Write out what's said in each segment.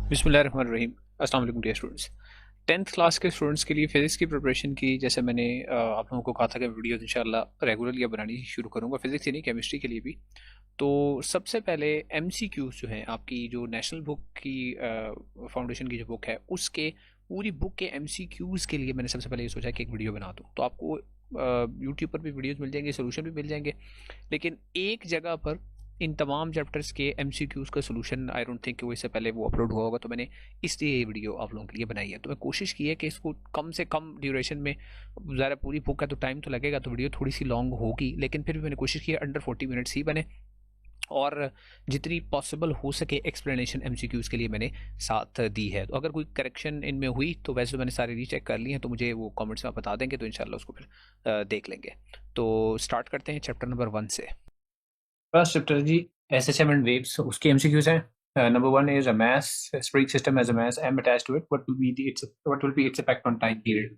बिस्मिल्लाहिर्रहमानिर्रहीम। अस्सलाम वालेकुम डियर स्टूडेंट्स। 10th क्लास के स्टूडेंट्स के लिए फ़िज़िक्स की प्रिपरेशन की जैसे मैंने आप लोगों को कहा था कि वीडियोस इंशाल्लाह रेगुलरली अब बनानी शुरू करूँगा, फ़िज़िक्स ही नहीं केमिस्ट्री के लिए भी। तो सबसे पहले एमसीक्यूज़ जो हैं आपकी जो नेशनल बुक की फाउंडेशन की जो बुक है उसके पूरी बुक के एमसीक्यूज़ के लिए मैंने सबसे पहले ये सोचा कि एक वीडियो बना दूँ। तो आपको यूट्यूब पर भी वीडियोज़ मिल जाएंगे, सोल्यूशन भी मिल जाएंगे, लेकिन एक जगह पर इन तमाम चैप्टर्स के एमसीक्यूज़ का सोल्यूशन आई डोंट थिंक कि वो इससे पहले वो अपलोड हुआ होगा, तो मैंने इसलिए ये वीडियो आप लोगों के लिए बनाई है। तो मैं कोशिश की है कि इसको कम से कम ड्यूरेशन में, ज़रा पूरी बुक है तो टाइम तो लगेगा, तो वीडियो थोड़ी सी लॉन्ग होगी, लेकिन फिर भी मैंने कोशिश की है अंडर 40 मिनट्स ही बने, और जितनी पॉसिबल हो सके एक्सप्लेनेशन एमसीक्यूज़ के लिए मैंने साथ दी है। तो अगर कोई करेक्शन इनमें हुई तो वैसे तो मैंने सारे रीचेक कर लिए हैं, तो मुझे वो कमेंट्स में आप बता देंगे, तो इंशाल्लाह उसको फिर देख लेंगे। तो स्टार्ट करते हैं चैप्टर नंबर 1 से। फर्स्ट चैप्टर जी, एसएचएम एंड वेव्स, उसके एमसीक्यूज हैं। Number 1 is a mass spring system has a mass m attached to it, what will be its effect on time period।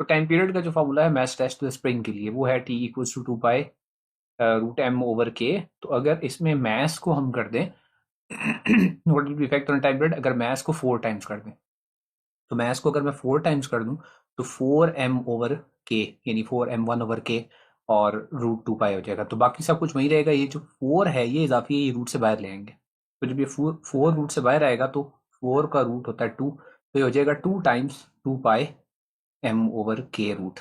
तो टाइम पीरियड का जो formula है mass attached to the spring के लिए वो है t equals to 2 pi root m over k। तो अगर इसमें मास को हम कर दें what will be effect on time period, अगर मास को 4 टाइम्स कर दें, तो मास को अगर मैं 4 टाइम्स कर दूं तो 4m ओवर k, यानी 4m1 ओवर k और रूट 2 पाई हो जाएगा। तो बाकी सब कुछ वही रहेगा, ये जो 4 है ये इजाफी है, ये रूट से बाहर ले आएंगे। तो जब ये 4 रूट से बाहर आएगा तो 4 का रूट होता है 2, तो ये हो जाएगा 2 टाइम्स 2 पाई m ओवर k रूट।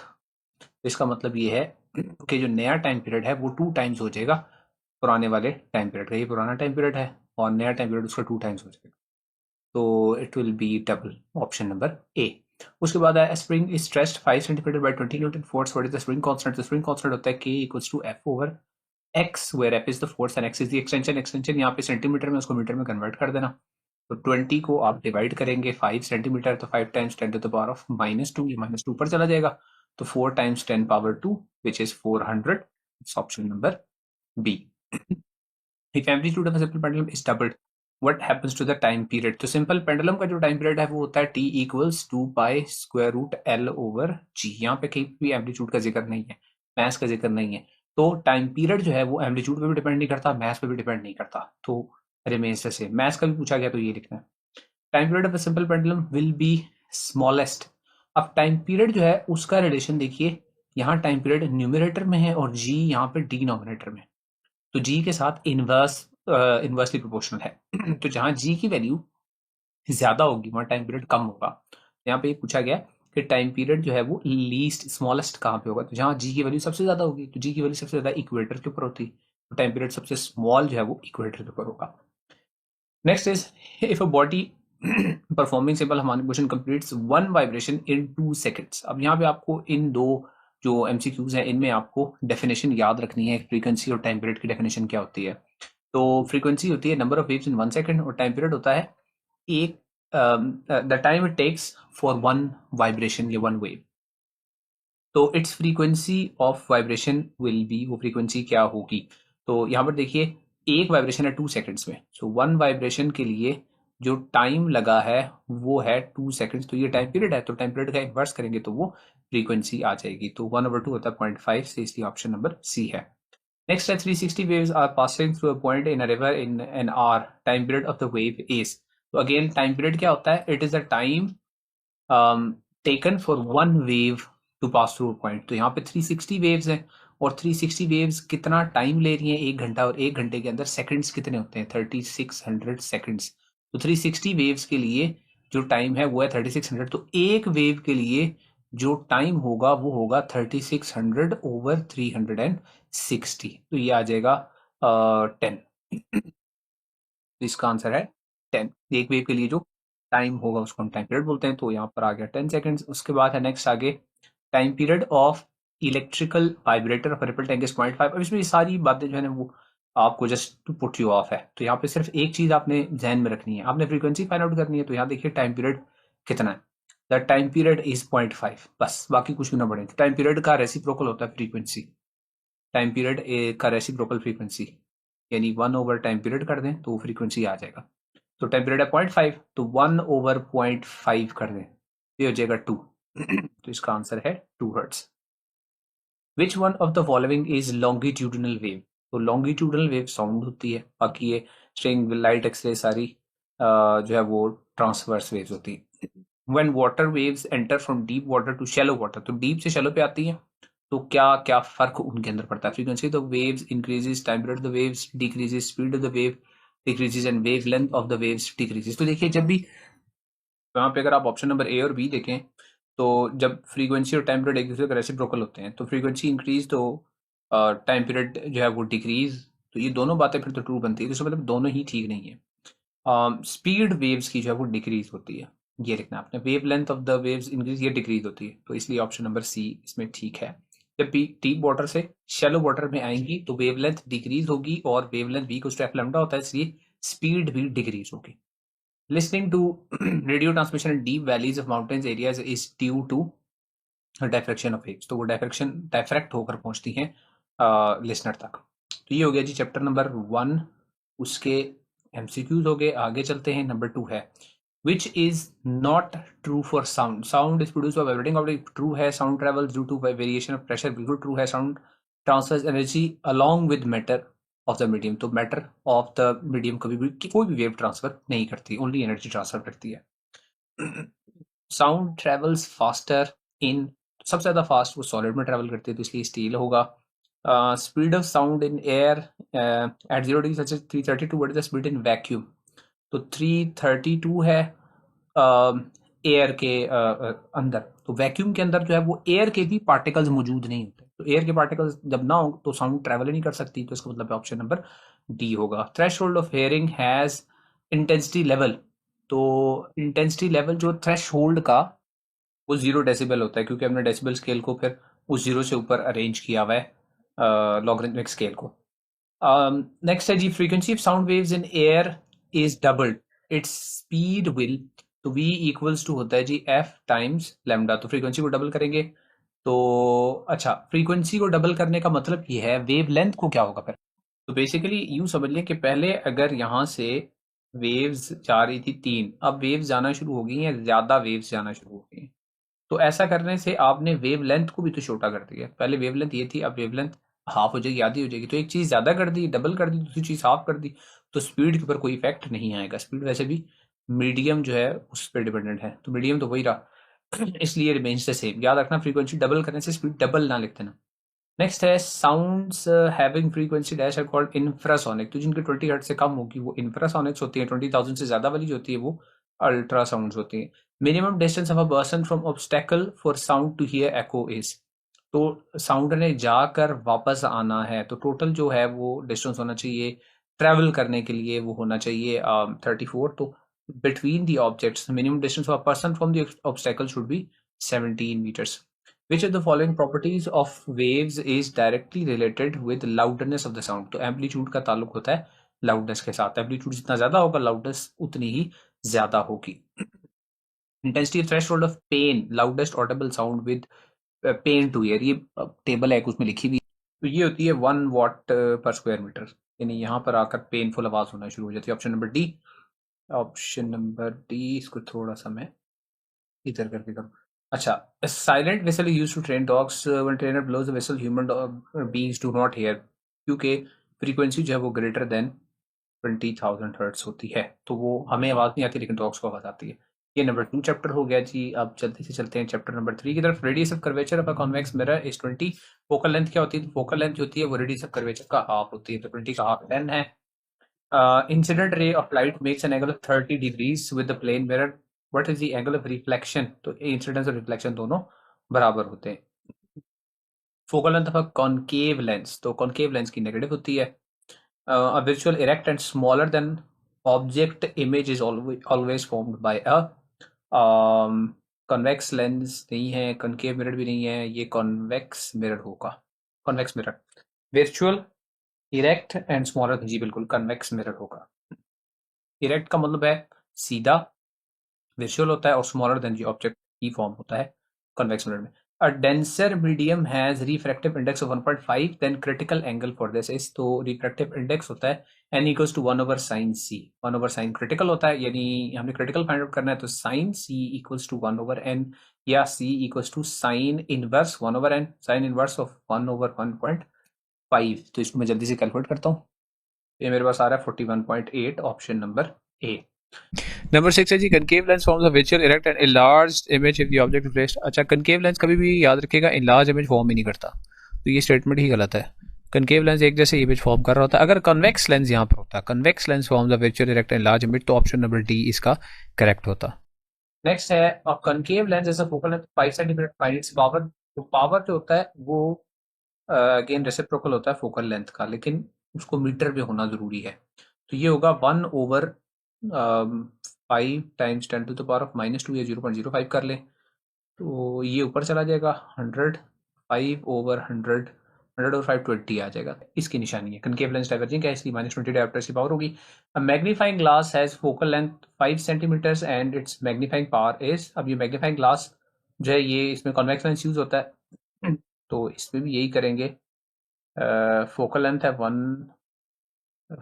तो इसका मतलब ये है कि जो नया टाइम पीरियड है वो 2 टाइम्स हो जाएगा पुराने वाले टाइम पीरियड का। ये पुराना टाइम पीरियड है और नया टाइम पीरियड उसका 2 टाइम्स हो जाएगा, तो it will be double, option number A. उसके बाद है spring is stressed 5 centimetre by 20 newton force, what is the spring constant. The spring constant होता है k equals to f over x, where f is the force and x is the extension. Extension यहाँ पे centimetre में, उसको metre में convert कर देना। तो 20 को आप डिवाइड करेंगे 5 सेंटीमीटर, तो 5 times 10 to the power of -2, ये -2 पर चला जाएगा, तो 4 times 10 power 2 which is 400। It's option number B. If amplitude of a simple pendulum is doubled, what happens to the time period। तो सिंपल पेंडुलम का जो टाइम पीरियड है वो होता है t equals 2 pi square root l over g। यहाँ पे कहीं भी एम्पलीट्यूड का जिक्र नहीं है, मैथ का जिक्र नहीं है, तो टाइम पीरियड जो है वो एम्पलीट्यूड पे भी डिपेंड नहीं करता, मैथ पे भी डिपेंड नहीं करता, तो रिमेन्स द सेम। मैथ का भी पूछा गया तो ये लिखना है। Time period of a simple pendulum will be smallest. अब टाइम पीरियड जो है उसका रिलेशन देखिए, यहाँ टाइम पीरियड न्यूमरेटर में है और g यहाँ पे डिनोमिनेटर में, तो जी के साथ इनवर्सली प्रोपोर्शनल है। तो जहां जी की वैल्यू ज्यादा होगी वहां टाइम पीरियड कम होगा। यहाँ पे पूछा गया कि टाइम पीरियड जो है वो लीस्ट स्मॉलेस्ट कहाँ पे होगा, तो जहां जी की वैल्यू सबसे ज्यादा होगी, तो जी की वैल्यू सबसे ज्यादा इक्वेटर के ऊपर होती है, तो टाइम पीरियड सबसे स्मॉल जो है वो इक्वेटर के ऊपर होगा। Next is if a body performing simple harmonic motion completes one vibration in 2 seconds. अब यहाँ पे आपको इन दो जो एमसीक्यूज हैं इनमें आपको डेफिनेशन याद रखनी है, फ्रीक्वेंसी और टाइम पीरियड की डेफिनेशन क्या होती है। तो फ्रीक्वेंसी होती है number of waves in 1 second, और टाइम पीरियड होता है एक the time it takes for one vibration या वन वेव। तो its frequency of vibration will be, वो फ्रीक्वेंसी क्या होगी। तो यहाँ पर देखिए एक वाइब्रेशन है 2 सेकेंड्स में, सो वन वाइब्रेशन के लिए जो टाइम लगा है वो है 2 सेकेंड्स, तो ये टाइम पीरियड है, तो टाइम पीरियड का इन्वर्स करेंगे तो वो फ्रीक्वेंसी आ जाएगी, तो 1/2 होता है 0.5 से, इसलिए ऑप्शन नंबर सी है। Next है 360 waves are passing through a point in a river in an hour, time period of the wave is। तो अगेन टाइम पीरियड क्या होता है, it is the time taken for one wave to pass through a point. तो यहाँ पे 360 waves हैं और 360 waves कितना टाइम ले रही हैं, 1 घंटा, और 1 घंटे के अंदर सेकंड्स कितने होते हैं, 3600 सेकंड्स। तो 360 वेव्स के लिए जो टाइम है वो है 3600, तो एक वेव के लिए जो टाइम होगा वो होगा 3600 ओवर 360, तो ये आ जाएगा 10। तो इसका आंसर है 10। एक वेव के लिए जो टाइम होगा उसको हम टाइम पीरियड बोलते हैं, तो यहाँ पर आ गया 10 सेकेंड्स। उसके बाद है नेक्स्ट आगे time period of electrical vibrator of ripple time is 0.5। अब इसमें ये सारी बातें जो है ना वो आपको just to put you off है, तो यहाँ पे सिर्फ एक चीज आपने ध्यान में रखनी है, आपने फ्रीक्वेंसी फाइंड आउट करनी है। तो यहाँ देखिए टाइम पीरियड कितना है, द टाइम पीरियड इज 0.5, बस बाकी कुछ भी ना बढ़े। टाइम पीरियड का रेसिप्रोकल होता है फ्रीक्वेंसी, टाइम पीरियड का रेसिप्रोकल फ्रीक्वेंसी, यानी 1 ओवर टाइम पीरियड कर दें तो फ्रीक्वेंसी आ जाएगा। तो टाइम पीरियड है 0.5, तो 1/0.5 कर दें, ये हो जाएगा 2। तो इसका आंसर है 2 hertz. Which one of the following is longitudinal wave. तो लॉन्गिट्यूडनल वेव साउंड होती है, बाकी ये स्ट्रिंग लाइट एक्सरे सारी जो है वो ट्रांसवर्स वेव्स होती है। When water waves enter from deep water to shallow water, तो डीप से शैलो पे आती है, तो क्या क्या फर्क उनके अंदर पड़ता है? Frequency the waves increases, time period the waves decreases, speed of the wave decreases and wave length of the waves decreases. तो देखिए जब भी यहाँ पे अगर आप ऑप्शन नंबर ए और बी देखें, तो जब फ्रीक्वेंसी और टाइम पीरियड एक दूसरे के रेसिप्रोकल होते हैं तो फ्रीक्वेंसी इंक्रीज तो टाइम पीरियड जो है वो डिक्रीज, तो ये दोनों बातें फिर तो ट्रू बनती है, तो इसका मतलब दोनों ही ठीक नहीं है। स्पीड वेव्स की जो है वो डिक्रीज होती है, ये लिखना आपने। Wave length of the waves increase, ये डिक्रीज होती है, तो इसलिए ऑप्शन नंबर सी इसमें ठीक है। जब भी डीप वाटर से शैलो वाटर में आएंगी तो वेव लेंथ डिक्रीज होगी, और wavelength v equals to F lambda होता है, इसलिए स्पीड भी डिक्रीज होगी। Listening to radio transmission in deep valleys of mountains areas is due to diffraction of waves, तो वो डायफ्रैक्ट होकर पहुंचती हैं लिसनर तक। तो ये हो गया जी चैप्टर नंबर 1, उसके एमसीक्यूज हो गए। आगे चलते हैं, नंबर 2 है which is not true for sound. Sound is produce by vibrating object, true है। Sound travels due to variation of pressure, बिल्कुल ट्रू है। Sound transfers energy along with matter of the medium, तो matter of the medium कभी भी कोई भी wave transfer नहीं करती, ओनली एनर्जी ट्रांसफर करती है। साउंड ट्रेवल्स फास्टर इन, सबसे ज्यादा फास्ट वो सॉलिड में ट्रेवल करती है, तो इसलिए स्टील होगा। Speed of sound in air at 0 degree Celsius 332, what is the speed in vacuum, तो 332 है एयर के अंदर, तो वैक्यूम के अंदर जो है वो एयर के भी पार्टिकल्स मौजूद नहीं होते, तो एयर के पार्टिकल्स जब ना हो तो साउंड ट्रेवल ही नहीं कर सकती, तो इसका मतलब ऑप्शन नंबर डी होगा। Threshold of hearing has intensity level, तो इंटेंसिटी लेवल जो थ्रेशोल्ड का वो 0 डेसिबल होता है, क्योंकि हमने डेसिबल स्केल को फिर उस 0 से ऊपर अरेंज किया हुआ है लॉगरिथमिक स्केल को। नेक्स्ट है जी, frequency of sound waves in air is doubled, its speed will, तो v इक्वल्स टू होता है जी f टाइम्स लैम्डा, तो फ्रीक्वेंसी को डबल करेंगे तो अच्छा, फ्रीक्वेंसी को डबल करने का मतलब ये है वेव लेंथ को क्या होगा फिर, तो बेसिकली यूं समझ लें कि पहले अगर यहाँ से वेव्स जा रही थी 3, अब वेव्स जाना शुरू हो गई हैं, ज्यादा वेव्स जाना शुरू हो गई हैं, तो ऐसा करने से आपने वेव लेंथ को भी तो छोटा कर दिया। पहले वेव लेंथ ये थी, अब वेव लेंथ हाफ हो जाएगी, आधी हो जाएगी, तो एक चीज ज्यादा कर दी, डबल कर दी, दूसरी चीज हाफ कर दी, तो स्पीड के ऊपर कोई इफेक्ट नहीं आएगा। स्पीड वैसे भी मीडियम जो है उस पर डिपेंडेंट है, तो मीडियम तो वही रहा इसलिए रिमेन्स द सेम। याद रखना फ्रीक्वेंसी डबल करने से स्पीड डबल ना लिख देना। नेक्स्ट है sounds having frequency dash are called infrasonic, तो जिनकी 20 हर्ट्ज से कम होगी वो इंफ्रासोनिक्स होती है, 20,000 से ज्यादा वाली जो होती है वो अल्ट्रासाउंड्स होती है। Minimum distance of a person from obstacle for sound to hear echo is, तो साउंड ने जाकर वापस आना है, तो टोटल जो है वो डिस्टेंस होना चाहिए ट्रैवल करने के लिए, वो होना चाहिए 34, तो between the objects minimum distance of a person from the obstacle should be 17 meters. Which of the following properties of waves is directly related with loudness of the sound? तो एम्पलीट्यूड का ताल्लुक होता है लाउडनेस के साथ, amplitude जितना ज्यादा होगा लाउडनेस उतनी ही ज्यादा होगी। Intensity threshold of pain, loudest audible sound with pain to ear, ये टेबल है उसमें लिखी हुई, तो ये होती है 1 watt पर स्क्वायर मीटर, यानी यहाँ पर आकर पेनफुल आवाज होना शुरू हो जाती है। Option number D, option number D, इसको थोड़ा सा मैं इधर करके करूँ। अच्छा, silent whistle use to train dogs, when trainer blows the whistle human beings do not hear, क्योंकि फ्रीक्वेंसी जो है वो ग्रेटर देन 20,000 हर्ट्ज होती है, तो वो हमें आवाज नहीं आती लेकिन डॉग्स को आवाज आती है। ये नंबर 2 चैप्टर हो गया जी। अब जल्दी से चलते हैं चैप्टर नंबर 3 की तरफ। Radius of curvature of a convex mirror is 20, focal length क्या होती है, फोकल लेंथ जो होती है वो रेडियस ऑफ कर्वेचर का हाफ होती है, तो 20 का हाफ 10 है। Incident ray of light makes an angle of 30 degrees with the plane mirror, what is the angle of reflection, तो इंसिडेंस और रिफ्लेक्शन दोनों बराबर होते हैं। Focal length of a concave lens, तो कॉनकेव लेंस की नेगेटिव होती है। A visual erect and smaller than object image is always formed by a convex lens नहीं है, concave mirror भी नहीं है, ये convex mirror होगा, convex mirror। virtual erect and smaller, जी बिल्कुल convex mirror होगा। erect का मतलब है सीधा, विजुअल होता है, और स्मॉलर देन जी ऑब्जेक्ट की फॉर्म होता है कन्वेक्स मिरर में। A denser medium has refractive index of 1.5, then critical angle for this is, तो रिफ्रैक्टिव इंडेक्स होता है n equals to 1/sin c, 1/sin critical होता है, यानी हमने क्रिटिकल फाइंड आउट करना है, तो sin c equals to 1/n, या c equals to sin inverse 1/n, sin inverse of 1/1.5, तो इसको मैं जल्दी से कैलकुलेट करता हूँ। ये मेरे पास आ रहा है 41.8, ऑप्शन नंबर ए। नंबर 6 है जी, concave lens forms a virtual erect and enlarged image if the object is placed। अच्छा, कनकेव लेंस कभी भी याद रखिएगा enlarged इमेज फॉर्म ही नहीं करता, तो ये स्टेटमेंट ही गलत है। कनकेव लेंस एक जैसे इमेज फॉर्म कर रहा होता है। अगर कन्वेक्स लेंस यहाँ पर होता है, convex lens forms a virtual erect and large image, तो ऑप्शन नंबर डी इसका करेक्ट होता। नेक्स्ट है कनकेव लेंस जैसा focal length 5 centimetre find its power. तो पावर जो होता है वो अगेन रेसिप्रोकल होता है फोकल लेंथ का, लेकिन उसको मीटर में होना जरूरी है। तो ये होगा 1/5 टाइम्स 10⁻⁻², या 0.05 कर लें, तो ये ऊपर चला जाएगा 100, 5/100, 100/5 20 आ जाएगा। इसकी निशानी है कनकेव लेंस डाइवर्जिंग है, इसकी -20 डायोप्टर की पावर होगी। A magnifying glass has focal length 5 centimetres and its magnifying power is. अब ये मैग्नीफाइंग ग्लास जो है ये इसमें कॉन्वेक्स लेंस यूज होता है, तो इसमें भी यही करेंगे। फोकल लेंथ है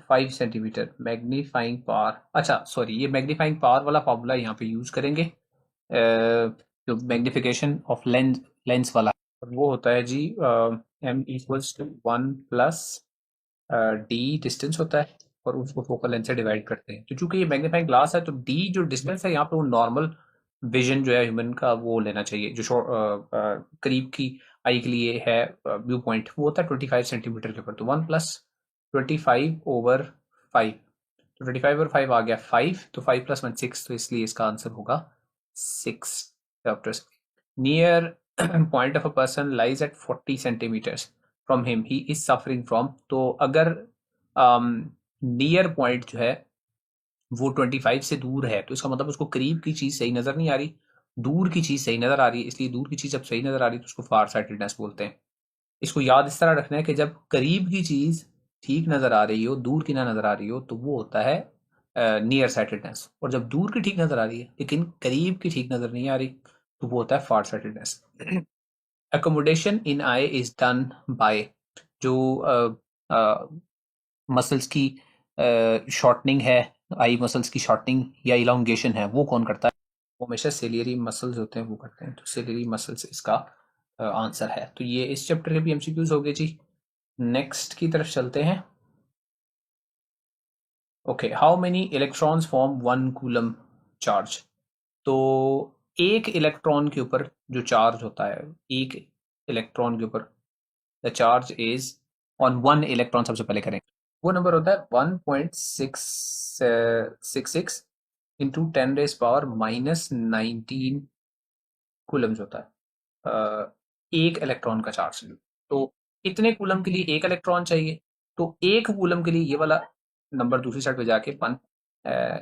5 सेंटीमीटर, मैग्नीफाइंग पावर, अच्छा सॉरी, ये मैग्नीफाइंग पावर वाला फॉर्मूला यहाँ पे यूज करेंगे, जो मैग्निफिकेशन ऑफ लेंस लेंस वाला, वो होता है जी m equals to 1 plus D distance होता है, और उसको फोकल लेंथ से डिवाइड करते हैं। तो चूंकि ये मैग्नीफाइंग ग्लास है, तो डी जो डिस्टेंस है यहाँ पे वो नॉर्मल विजन जो है ह्यूमन का वो लेना चाहिए, जो करीब की आई के लिए है व्यू पॉइंट, वो होता है 25 सेंटीमीटर के ऊपर। तो 1 प्लस 25/5, तो 25/5 आ गया 5, तो 5 + 1 6, तो इसलिए इसका आंसर होगा 6 dioptres. Near point of a person lies at 40 centimetres from him he is suffering from. तो अगर नियर पॉइंट जो है वो 25 से दूर है, तो इसका मतलब उसको करीब की चीज सही नजर नहीं आ रही, दूर की चीज सही नजर आ रही है, इसलिए दूर की चीज जब सही नजर आ रही है तो उसको फार साइटेडनेस बोलते हैं। इसको याद इस तरह रखना है कि जब करीब की चीज ठीक नजर आ रही हो, दूर की ना नजर आ रही हो, तो वो होता है नियर साइटेडनेस, और जब दूर की ठीक नजर आ रही है लेकिन करीब की ठीक नजर नहीं आ रही, तो वो होता है फार sightedness. Accommodation in I is done by, जो मसल्स की शॉर्टनिंग है, आई मसल्स की शॉर्टनिंग या इलांगेशन है, वो कौन करता है? वो हमेशा सेलियरी मसल्स होते हैं वो करते हैं, तो सेलियरी मसल्स इसका आंसर है। तो ये इस चैप्टर के भी एमसीक्यूज हो गए जी। नेक्स्ट की तरफ चलते हैं। Okay, how many electrons form 1 coulomb charge. तो एक इलेक्ट्रॉन के ऊपर जो चार्ज होता है, एक इलेक्ट्रॉन के ऊपर the charge is on 1 electron, सबसे पहले करें, वो नंबर होता है 1.666 इंटू 10⁻⁻19 कूलम्स होता है एक इलेक्ट्रॉन का चार्ज। तो इतने कूलम के लिए एक इलेक्ट्रॉन चाहिए, तो एक कूलम के लिए ये वाला नंबर दूसरी साइड पे जाके 1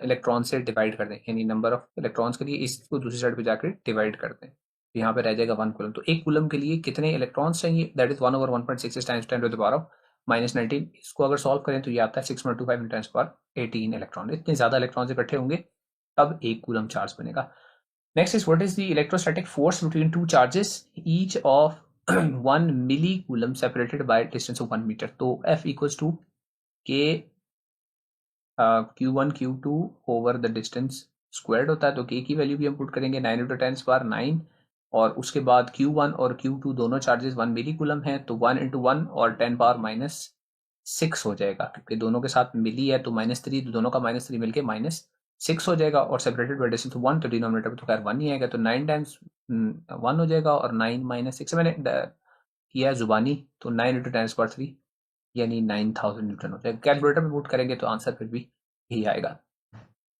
इलेक्ट्रॉन से डिवाइड कर दें, यानी नंबर ऑफ इलेक्ट्रॉन्स के लिए इसको दूसरी साइड पे जाकर डिवाइड कर दें, तो यहाँ पे रह जाएगा 1 कूलम। तो एक कूलम के लिए कितने इलेक्ट्रॉन्स चाहिए, दैट इज 1/1.66 टाइम्स 10⁻⁻19। इसको अगर सॉल्व करें तो ये आता है 6.25 × 10⁻18 इलेक्ट्रॉन। इतने ज्यादा इलेक्ट्रॉन्स इकट्ठे होंगे तब एक कूलम चार्ज बनेगा। Next is, what is the electrostatic force between two charges each of 1 millicoulomb separated by distance of 1 meter? तो F equals to K Q1 Q2 over the distance squared होता है, तो K की value भी हम put करेंगे 9 × 10⁻9, और उसके बाद Q1 और Q2 दोनों चार्जेस 1 मिलीकूलम हैं, तो 1 × 1 और 10⁻⁻6 हो जाएगा, क्योंकि दोनों के साथ मिली है तो -3, तो दोनों का -3 मिलके -6 हो जाएगा, और सेपरेटेड बाय डिस्टेंस 1, तो डिनोमिनेटर में तो खैर 1 ही आएगा, तो 9 टाइम्स 1 हो जाएगा, और 9 - 6 मैंने किया जुबानी, तो 9 × 10⁻3 यानी 9000 न्यूटन हो जाएगा। कैलकुलेटर में पुट करेंगे तो आंसर फिर भी यही आएगा।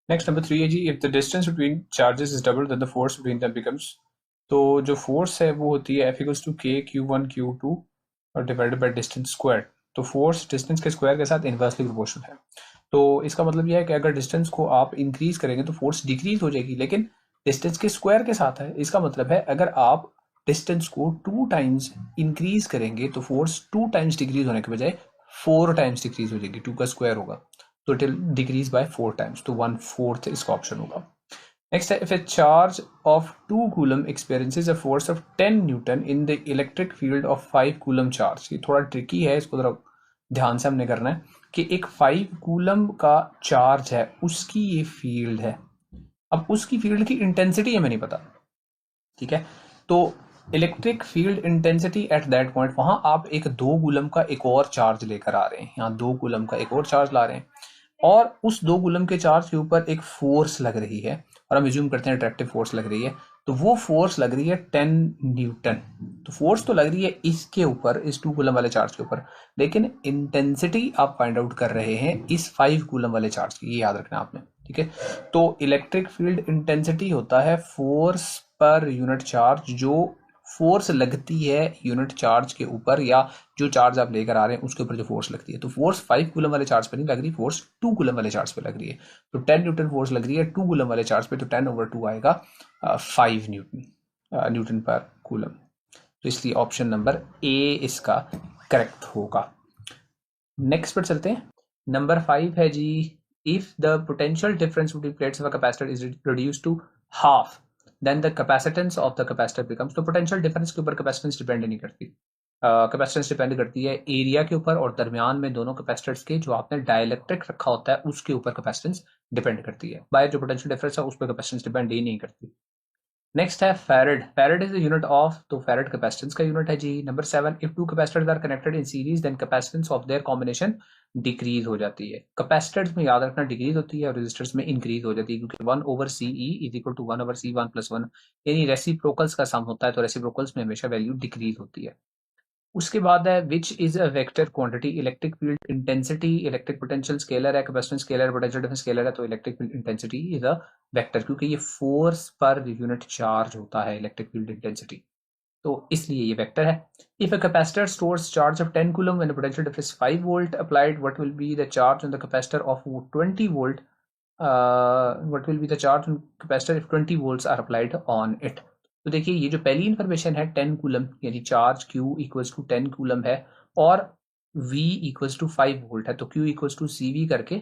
नेक्स्ट नंबर 3 है जी, if the distance between charges is double then the force between them becomes. तो जो फोर्स है वो होती है F = K Q1 Q2 और डिवाइडेड बाय डिस्टेंस स्क्वायर। तो फोर्स डिस्टेंस के स्क्वायर के साथ इनवर्सली प्रोपोर्शनल है, तो इसका मतलब यह है कि अगर डिस्टेंस को आप इंक्रीज करेंगे तो फोर्स डिक्रीज हो जाएगी, लेकिन डिस्टेंस के स्क्वायर के साथ है। इसका मतलब है अगर आप डिस्टेंस को 2 टाइम्स इंक्रीज करेंगे तो फोर्स 2 टाइम्स डिक्रीज होने के बजाय 4 टाइम्स डिक्रीज हो जाएगी, 2 का स्क्वायर होगा, तो it will decrease by 4 times, तो 1/4 इसका ऑप्शन होगा। नेक्स्ट है, if A charge of 2 coulomb experiences a force of 10 Newton in the electric field of 5 coulomb charge. ये थोड़ा ट्रिकी है, इसको जरा ध्यान से हमने करना है कि एक 5 कूलम का चार्ज है, उसकी ये फील्ड है। अब उसकी फील्ड की इंटेंसिटी हमें नहीं पता, ठीक है, तो electric field intensity at that point, वहां आप एक 2 कूलम का एक और चार्ज लेकर आ रहे हैं, यहाँ 2 कूलम का एक और चार्ज ला रहे हैं, और उस 2 कूलम के चार्ज के ऊपर एक फोर्स लग रही है, और हम एज्यूम करते हैं अट्रैक्टिव फोर्स लग रही है, तो वो फोर्स लग रही है 10 न्यूटन। तो फोर्स तो लग रही है इसके ऊपर, इस 2 कूलम वाले चार्ज के ऊपर, लेकिन इंटेंसिटी आप फाइंड आउट कर रहे हैं इस 5 कूलम वाले चार्ज की, ये याद रखना आपने, ठीक है। तो इलेक्ट्रिक फील्ड इंटेंसिटी होता है फोर्स पर यूनिट चार्ज, जो फोर्स लगती है यूनिट चार्ज के ऊपर, या जो चार्ज आप लेकर आ रहे हैं उसके ऊपर जो फोर्स लगती है। तो फोर्स 5 कूलम वाले चार्ज पे नहीं लग रही, फोर्स 2 कूलम वाले चार्ज पे लग रही है। तो 10 न्यूटन फोर्स लग रही है 2 कूलम वाले चार्ज पे, तो 10/2 आएगा 5 न्यूटन, न्यूटन पर कूलम। तो इसलिए ऑप्शन नंबर ए इसका करेक्ट होगा। नेक्स्ट पर चलते हैं। नंबर 5 है जी, if the potential difference between plates of a capacitor is reduced to half, then the capacitance of the capacitor becomes. तो पोटेंशियल डिफरेंस के ऊपर कैपेसिटेंस डिपेंड नहीं करती, कैपेसिटेंस डिपेंड करती है एरिया के ऊपर, और दरमियान में दोनों कैपेसिटर्स के जो आपने डाइलेक्ट्रिक रखा होता है उसके ऊपर कैपेसिटेंस डिपेंड करती है। बाय जो पोटेंशियल डिफरेंस है उस पर कैपेसिटेंस डिपेंड ही नहीं करती। नेक्स्ट है farad. Farad is the unit of, तो फैरड कैपेसिटेंस का यूनिट है जी। Number 7, if two capacitors are connected in series then capacitance of their combination decrease हो जाती है। कैपेसिटर्स में याद रखना डिक्रीज होती है, और रेजिस्टर्स में इंक्रीज हो जाती है, क्योंकि 1/CE is equal to 1/C 1+1, यानी रेसिप्रोकल्स का सम होता है, तो रेसिप्रोकल्स में हमेशा वैल्यू डिक्रीज होती है। उसके बाद है which is a vector quantity, electric field intensity, electric potential scalar है, capacitance scalar, potential difference scalar है, तो electric field intensity is a vector, क्योंकि ये फोर्स पर यूनिट चार्ज होता है इलेक्ट्रिक फील्ड इंटेंसिटी, तो इसलिए ये वेक्टर है। If a capacitor stores charge of 10 coulomb when the potential difference 5 volt applied, what will be the charge on the capacitor of 20 volt, what will be the charge on capacitor if 20 volts are applied on it. तो देखिए ये जो पहली information है 10 coulomb, यानी charge Q equals to 10 coulomb है, और V equals to 5 volt है, तो Q इक्वल्स टू CV करके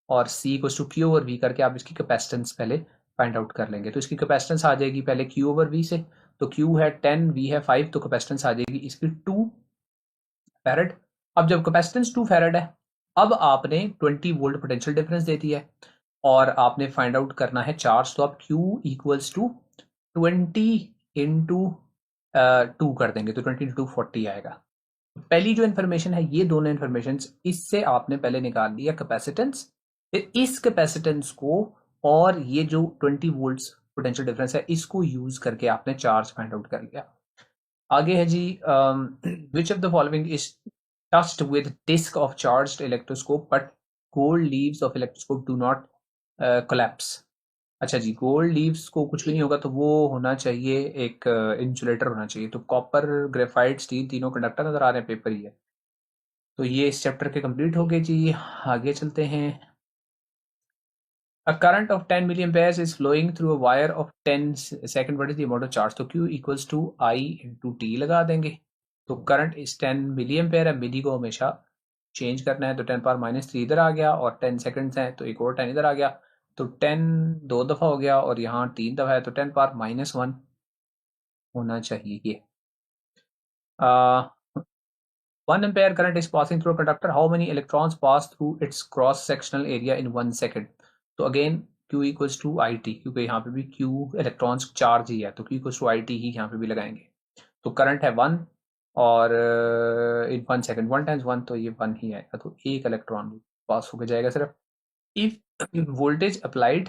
और C equals to Q over V करके आप इसकी कैपेसिटेंस पहले फाइंड आउट कर लेंगे। तो इसकी कैपेसिटेंस आ जाएगी पहले Q ओवर V से, तो Q है 10, V है 5, तो कैपेसिटेंस आ जाएगी इसकी 2 फैरड। अब जब कैपेसिटेंस 2 फैरड है, अब आपने 20 वोल्ट पोटेंशियल डिफरेंस दे दिया है, और आपने फाइंड आउट करना है चार्ज, तो आप Q इक्वल्स टू 20 इंटू 2 कर देंगे, तो 20 इंटू 40 आएगा। पहली जो इन्फॉर्मेशन है, ये दोनों इन्फॉर्मेशन, इससे आपने पहले निकाल लिया कैपेसिटेंस, फिर इस कैपेसिटेंस को और ये जो 20 वोल्ट्स पोटेंशियल डिफरेंस है इसको यूज करके आपने चार्ज फाइंड आउट कर लिया। आगे है जी, which of the following is touched with disc of charged electroscope but gold leaves of electroscope do not collapse. अच्छा जी, गोल्ड लीव्स को कुछ भी नहीं होगा, तो वो होना चाहिए एक इंसुलेटर होना चाहिए। तो कॉपर, ग्रेफाइट, स्टील, तीनों कंडक्टर नजर आ रहे हैं, पेपर ही है। तो ये इस चैप्टर के कंप्लीट हो गए जी। आगे चलते हैं। A current of 10 milliamperes is flowing through a wire of 10 second. What is the amount of charge? तो Q equals to I into T लगा देंगे। तो करंट इस 10 मिलीएम्पेयर है, मिली को हमेशा चेंज करना है, तो 10 पावर -3 इधर आ गया, और 10 सेकंड्स हैं तो एक और 10 इधर आ गया, तो 10 2 दफ़ा हो गया, और यहाँ 3 दफ़ा है, तो 10 पावर -1 होना चाहिए। 1 ampere current is passing through a conductor. How many electrons pass through its cross sectional area in 1 second? तो again Q equals to IT, क्योंकि यहाँ पे भी Q इलेक्ट्रॉन्स चार्ज ही है, तो Q इक्वल्स टू IT ही यहाँ पे भी लगाएंगे। तो करंट है 1, और इन 1 सेकेंड 1 टाइम्स 1, तो ये 1 ही आएगा, तो एक इलेक्ट्रॉन पास होकर जाएगा सिर्फ। इफ वोल्टेज अप्लाइड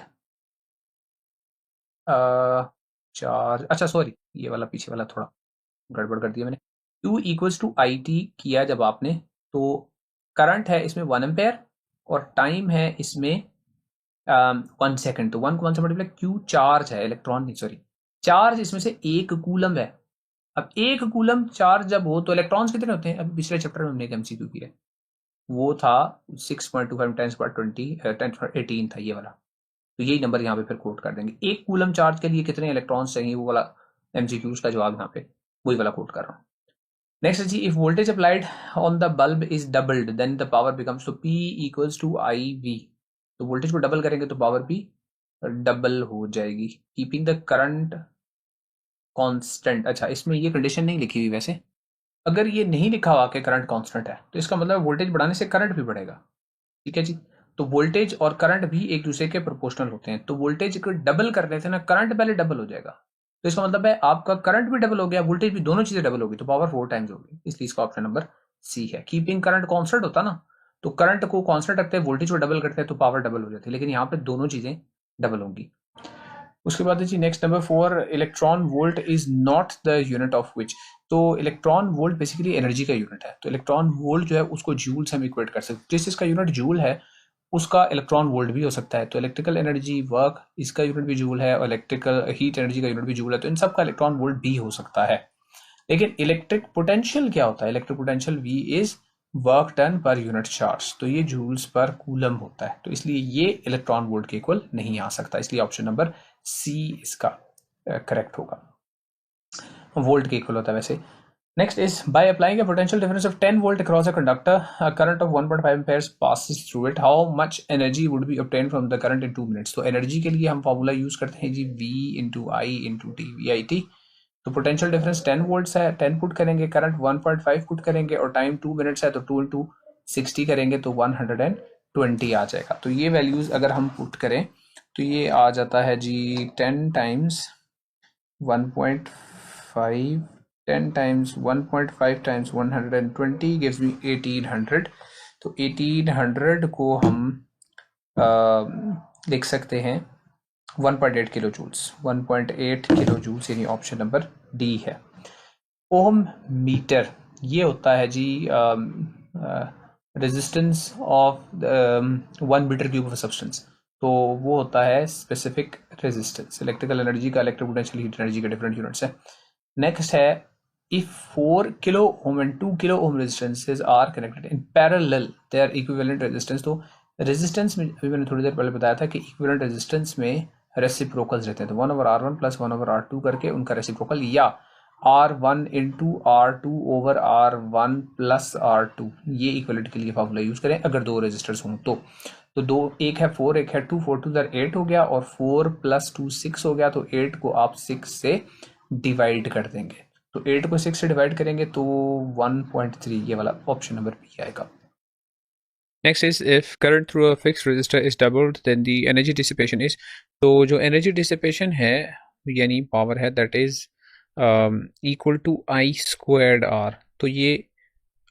चार्ज, अच्छा सॉरी, ये वाला पीछे वाला थोड़ा गड़बड़ कर दिया मैंने। Q इक्वल्स टू IT किया जब आपने, तो करंट है इसमें 1 एम्पेयर, और टाइम है इसमें 1 सेकेंड, तो 1 को 1 से मल्टीप्लाई, Q चार्ज है, इलेक्ट्रॉन नहीं, सॉरी, चार्ज इसमें से 1 कूलम है। अब 1 कूलम चार्ज जब हो तो इलेक्ट्रॉन्स कितने होते हैं? अभी पिछले चैप्टर में हमने एक MCQ किया, वो था 6.25 10 पावर 20 10 18 था ये वाला, तो यही नंबर यहाँ पे फिर कोट कर देंगे। 1 कूलम चार्ज के लिए कितने इलेक्ट्रॉन्स चाहिए, वो वाला MCQ का जवाब यहाँ पे वही वाला कोट कर रहा हूँ। नेक्स्ट जी, if voltage applied on the bulb is doubled then the power becomes, तो P इक्वल्स टू IV, तो वोल्टेज को डबल करेंगे तो पावर भी डबल हो जाएगी, कीपिंग द करंट कांस्टेंट। अच्छा, इसमें ये कंडीशन नहीं लिखी हुई वैसे, अगर ये नहीं लिखा हुआ कि करंट कांस्टेंट है तो इसका मतलब वोल्टेज बढ़ाने से करंट भी बढ़ेगा, ठीक है जी। तो वोल्टेज और करंट भी एक दूसरे के प्रोपोर्शनल होते हैं, तो वोल्टेज को डबल कर देते हैं ना, करंट पहले डबल हो जाएगा, तो इसका मतलब है आपका करंट भी डबल हो गया, वोल्टेज भी, दोनों चीजें डबल होगी, तो पावर 4 टाइम्स होगी, इसलिए इसका ऑप्शन नंबर C है। कीपिंग करंट कांस्टेंट होता ना, तो करंट को कांस्टेंट रखते हैं, वोल्टेज को डबल करते हैं तो पावर डबल हो जाती है, लेकिन यहाँ पे दोनों चीजें डबल होंगी। उसके बाद है जी next number 4, electron volt is not the unit of which. तो इलेक्ट्रॉन वोल्ट बेसिकली एनर्जी का यूनिट है, तो इलेक्ट्रॉन वोल्ट जो है उसको जूल से हम इक्वेट कर सकते हैं। जिस चीज का यूनिट जूल है उसका इलेक्ट्रॉन वोल्ट भी हो सकता है। तो इलेक्ट्रिकल एनर्जी वर्क, इसका यूनिट भी जूल है, और इलेक्ट्रिकल हीट एनर्जी का यूनिट भी जूल है, तो इन सब का इलेक्ट्रॉन वोल्ट भी हो सकता है। लेकिन इलेक्ट्रिक पोटेंशियल क्या होता है? Electric potential V is work done per unit charge, तो ये जूल्स पर कूलम होता है, तो इसलिए ये इलेक्ट्रॉन वोल्ट के इक्वल नहीं आ सकता, इसलिए ऑप्शन नंबर C इसका करेक्ट होगा। वोल्ट के इक्वल होता है वैसे। Next is by applying a potential difference of 10 volt across a conductor, a current of 1.5 amperes passes through it. How much energy would be obtained from the current in 2 minutes? तो energy के लिए हम formula use करते हैं जी V into आई into T, VIT। तो potential difference 10 volts है, 10 put करेंगे, current 1.5 put करेंगे, और टाइम 2 मिनट्स है तो 2 इंटू 60 करेंगे तो 120 आ जाएगा। तो ये वैल्यूज अगर हम पुट करें तो ये आ जाता है जी 10 times 1.5, 10 times 1.5 times 120 gives me 1800। तो 1800 को हम लिख सकते हैं 1.8 किलो जूल्स, 1.8 किलो जूल्स, यानी ऑप्शन नंबर डी है। ओम मीटर ये होता है जी resistance of 1 metre cube of substance, तो वो होता है स्पेसिफिक रेजिस्टेंस। इलेक्ट्रिकल एनर्जी का, इलेक्ट्रिक पोटेंशियल, हीट एनर्जी का डिफरेंट यूनिट्स है। नेक्स्ट है if 4 kilo ohm and 2 kilo ohm resistances are connected in parallel they are equivalent resistance। तो resistance में अभी मैंने थोड़ी देर पहले बताया था कि इक्विवेलेंट रेजिस्टेंस में रेसिप्रोकल्स रहते हैं, तो 1/R1 प्लस 1/R2 करके उनका रेसिप्रोकल, या R1 into R2 over R1 plus R2, ये इक्विवेलेंट के लिए फॉर्मूला यूज करें अगर दो रेजिस्टर्स हों तो दो, एक है 4 एक है 2, 4 2 8 हो गया, और 4 प्लस 2 6 हो गया, तो 8 को आप 6 से डिवाइड कर देंगे, तो 8 को 6 से डिवाइड करेंगे तो 1.3, ये वाला ऑप्शन नंबर बी आएगा। Next is if current through a fixed resistor is doubled then the energy dissipation is. तो जो एनर्जी डिसिपेशन है यानी पावर है that is equal to I squared R. तो ये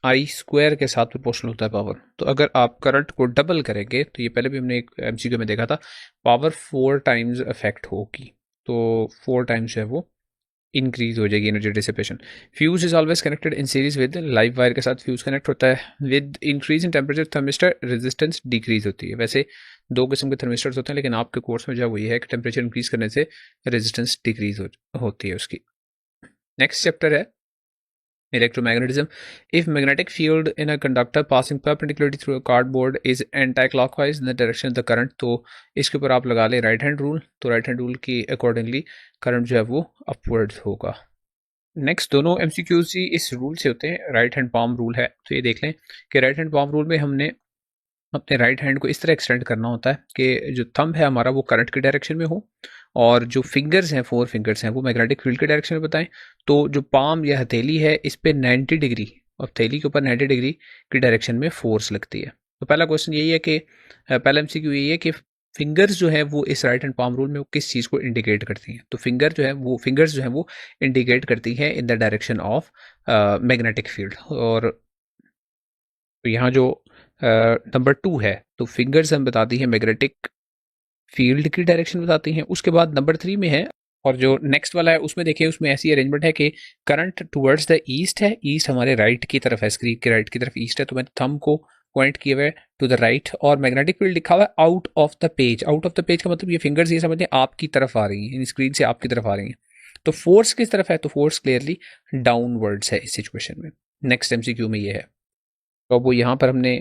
आई स्क्वायर के साथ प्रोपोर्शनल होता है पावर। तो अगर आप करंट को डबल करेंगे तो ये पहले भी हमने एक MCQ में देखा था, पावर 4 टाइम्स इफेक्ट होगी, तो 4 टाइम्स है वो इंक्रीज हो जाएगी energy dissipation. Fuse is always connected in series with, live wire के साथ फ्यूज कनेक्ट होता है। With increase in temperature thermistor resistance decrease होती है। वैसे दो किस्म के थर्मिस्टर्स होते हैं, लेकिन आपके कोर्स में जो वही है कि टेम्परेचर इंक्रीज करने से रेजिस्टेंस डिक्रीज होती है उसकी। नेक्स्ट चैप्टर है electromagnetism। If magnetic field in a conductor passing perpendicularly through a cardboard is anti-clockwise in the direction of the current, तो इसके ऊपर आप लगा लें राइट हैंड रूल, तो राइट हैंड रूल की अकॉर्डिंगली करंट जो है वो अपवर्ड्स होगा। नेक्स्ट दोनों MCQs ही इस रूल से होते हैं, राइट हैंड पाम रूल है। तो ये देख लें कि राइट हैंड पाम रूल में हमने अपने राइट हैंड को इस तरह एक्सटेंड करना होता है कि जो थंब है हमारा वो करंट की डायरेक्शन में हो, और जो फिंगर्स हैं 4 फिंगर्स हैं वो मैग्नेटिक फील्ड के डायरेक्शन में बताएं। तो जो पाम या हथेली है इस पे 90 डिग्री, और हथेली के ऊपर 90 डिग्री की डायरेक्शन में फोर्स लगती है। तो पहला क्वेश्चन यही है कि पहला MCQ यही है कि फिंगर्स जो है वो इस राइट हैंड पाम रूल में वो किस चीज़ को इंडिकेट करती हैं। तो फिंगर्स जो है वो इंडिकेट करती हैं in the direction of magnetic field. और यहाँ जो नंबर 2 है तो फिंगर्स हम बताती हैं मैग्नेटिक फील्ड की डायरेक्शन बताती हैं। उसके बाद नंबर 3 में है, और जो नेक्स्ट वाला है उसमें देखिए उसमें ऐसी अरेंजमेंट है कि करंट टुवर्ड्स द ईस्ट है, ईस्ट हमारे राइट की तरफ है, स्क्रीन के राइट की तरफ ईस्ट है, तो मैंने थंब को पॉइंट किए हुए टू द राइट, और मैग्नेटिक फील्ड लिखा हुआ है out of the page. Out of the page का मतलब ये फिंगर्स ये समझते हैं आपकी तरफ आ रही हैं, स्क्रीन से आपकी तरफ आ रही हैं। तो फोर्स किस तरफ है? तो फोर्स क्लियरली डाउनवर्ड्स है इस सिचुएशन में। नेक्स्ट MCQ में ये है, तो अब वो यहाँ पर हमने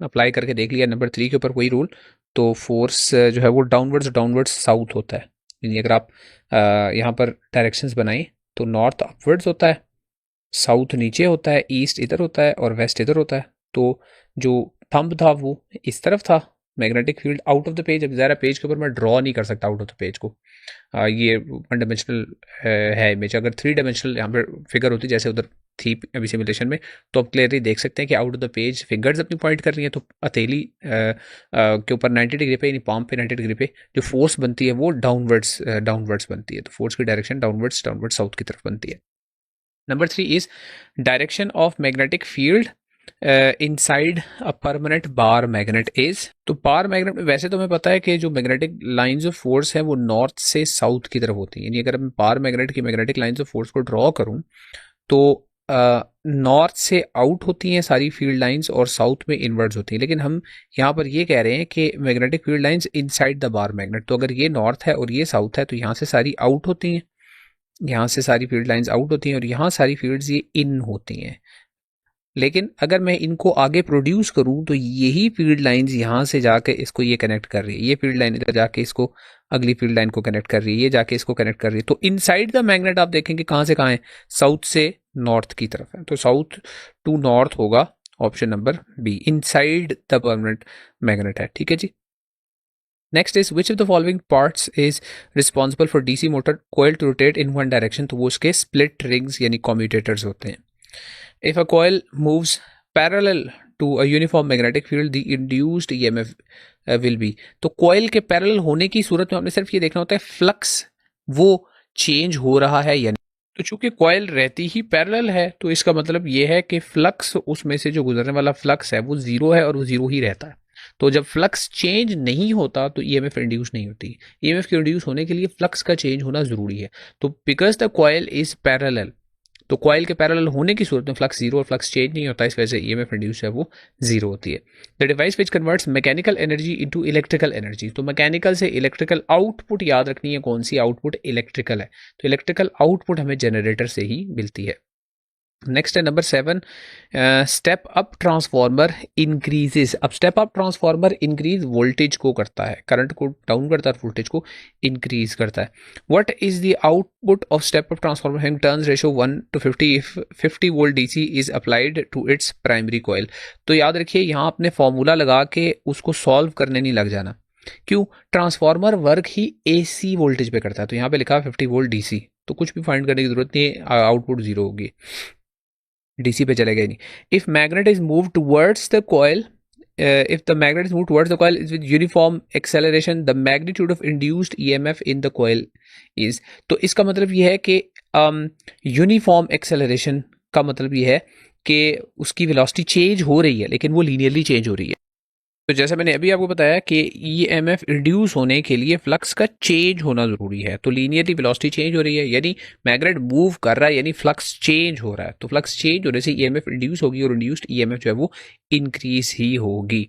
अप्लाई करके देख लिया नंबर 3 के ऊपर वही रूल। तो फोर्स जो है वो डाउनवर्ड्स साउथ होता है, यानी अगर आप यहाँ पर डायरेक्शंस बनाएं तो नॉर्थ अपवर्ड्स होता है, साउथ नीचे होता है, ईस्ट इधर होता है, और वेस्ट इधर होता है। तो जो थंब था वो इस तरफ था, magnetic field out of the page. अब ज़रा पेज के ऊपर मैं ड्रॉ नहीं कर सकता आउट ऑफ द पेज को, ये 1 डायमेंशनल है इमेज। अगर 3 डायमेंशनल यहाँ पर फिगर होती जैसे उधर थी अभी सिमुलेशन में, तो आप क्लियरली देख सकते हैं कि out of the page fingers अपनी पॉइंट कर रही हैं, तो हथेली के ऊपर 90 डिग्री पे, यानी पाम पे 90 डिग्री पे जो फोर्स बनती है वो डाउनवर्ड्स बनती है। तो फोर्स की डायरेक्शन डाउनवर्ड्स साउथ की तरफ बनती है। Number 3 is direction of magnetic field inside a permanent bar magnet is. तो बार मैग्नेट में वैसे तो हमें पता है कि जो मैग्नेटिक लाइंस ऑफ फोर्स है वो नॉर्थ से साउथ की तरफ होती है, यानी अगर मैं बार मैग्नेट की मैग्नेटिक लाइंस ऑफ फोर्स को ड्रॉ करूं तो नॉर्थ से आउट होती हैं सारी फील्ड लाइंस और साउथ में इनवर्ड्स होती हैं, लेकिन हम यहाँ पर ये कह रहे हैं कि magnetic field lines inside the bar magnet. तो अगर ये नॉर्थ है और ये साउथ है तो यहाँ से सारी आउट होती हैं, यहाँ से सारी फील्ड लाइंस आउट होती हैं और यहाँ सारी फील्ड्स ये इन होती हैं। लेकिन अगर मैं इनको आगे प्रोड्यूस करूं तो यही फील्ड लाइंस यहाँ से जाके इसको ये कनेक्ट कर रही है, ये फील्ड लाइन इधर जाके इसको अगली फील्ड लाइन को कनेक्ट कर रही है, ये जाके इसको कनेक्ट कर रही है। तो इनसाइड द मैग्नेट आप देखेंगे कहाँ से कहाँ है, साउथ से नॉर्थ की तरफ है, तो साउथ टू नॉर्थ होगा option number B, inside the permanent magnet है। ठीक है जी। Next is which of the following parts is responsible for DC motor coil to rotate in one direction. तो वो उसके स्प्लिट रिंग्स यानी कम्यूटेटर्स होते हैं। If a coil moves parallel to a uniform magnetic field, the induced EMF will be। तो coil के parallel होने की सूरत में आपने सिर्फ ये देखना होता है फ्लक्स वो चेंज हो रहा है या नहीं। तो चूंकि कॉयल रहती ही पैरेलल है तो इसका मतलब ये है कि फ्लक्स उसमें से जो गुजरने वाला फ्लक्स है वो जीरो है और वो जीरो ही रहता है। तो जब फ्लक्स चेंज नहीं होता तो ईएमएफ इंड्यूस नहीं होती। ईएमएफ के इंड्यूस होने के लिए फ्लक्स का चेंज होना जरूरी है। तो because the coil is parallel, तो कॉइल के पैरेलल होने की सूरत में फ्लक्स जीरो और फ्लक्स चेंज नहीं होता, इस वजह से ईएमएफ इंड्यूस है वो जीरो होती है। The device which converts mechanical energy into electrical energy. तो मैकेनिकल से इलेक्ट्रिकल आउटपुट याद रखनी है, कौन सी आउटपुट, इलेक्ट्रिकल है। तो इलेक्ट्रिकल आउटपुट हमें जनरेटर से ही मिलती है। नेक्स्ट है number 7, step up transformer increases. अब step up transformer increase voltage को करता है, करंट को डाउन करता है, वोल्टेज को इंक्रीज करता है। What is the output of step up transformer having turns ratio 1:50 if 50 volt DC is applied to its primary coil. तो याद रखिए यहाँ आपने फॉर्मूला लगा के उसको सॉल्व करने नहीं लग जाना। क्यों? ट्रांसफॉर्मर वर्क ही एसी वोल्टेज पे करता है, तो यहाँ पे लिखा है 50 वोल्ट डीसी, तो कुछ भी फाइंड करने की जरूरत नहीं है, आउटपुट जीरो होगी, डीसी पे चलेगा ही नहीं। If magnet is move towards the coil, if the magnet is moved towards the coil is with uniform acceleration, the magnitude of induced EMF in the coil is। तो इसका मतलब ये है कि यूनिफॉर्म एक्सेलरेशन का मतलब ये है कि उसकी वेलोसिटी चेंज हो रही है लेकिन वो लीनियरली चेंज हो रही है। तो जैसा मैंने अभी आपको बताया कि ईएमएफ इंड्यूस होने के लिए फ्लक्स का चेंज होना जरूरी है, तो लीनियरली वेलोसिटी चेंज हो रही है यानी मैग्नेट मूव कर रहा है यानी फ्लक्स चेंज हो रहा है, तो फ्लक्स चेंज होने से ईएमएफ इंड्यूस होगी और इंड्यूस्ड ईएमएफ जो है वो इंक्रीज ही होगी।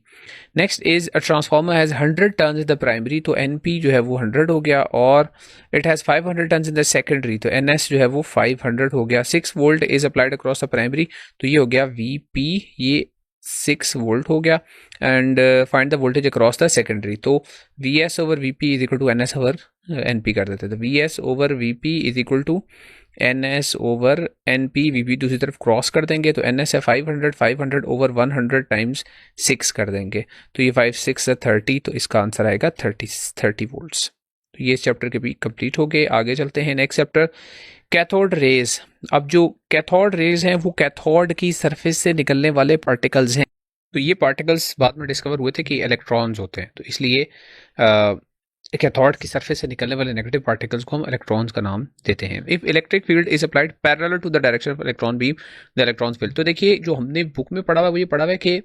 Next is a transformer has 100 turns in the primary, तो एनपी जो है वो 100 हो गया, और it has 500 turns in the secondary, तो एनएस जो है वो 500 हो गया। 6 volt is applied across the primary, तो ये हो गया वीपी, ये 6 वोल्ट हो गया। And find the voltage across the secondary, तो V S over V P is equal to N S over N P कर देते, तो V S over V P is equal to N S over N P, V P दूसरी तरफ cross कर देंगे, तो N S है 500 over 100 times 6 कर देंगे, तो ये 5 6 30, तो इसका आंसर आएगा 30 वोल्ट्स। तो ये चैप्टर के भी कंप्लीट हो गए। आगे चलते हैं नेक्स्ट चैप्टर, कैथोड रेज। अब जो कैथोड रेज हैं वो कैथोड की सरफेस से निकलने वाले पार्टिकल्स हैं। तो ये पार्टिकल्स बाद में डिस्कवर हुए थे कि इलेक्ट्रॉन्स होते हैं, तो इसलिए कैथोड की सरफेस से निकलने वाले नेगेटिव पार्टिकल्स को हम इलेक्ट्रॉन्स का नाम देते हैं। If electric field is applied parallel to the direction of electron beam the electrons field. तो देखिए जो हमने बुक में पढ़ा हुआ है वो ये पढ़ा हुआ है कि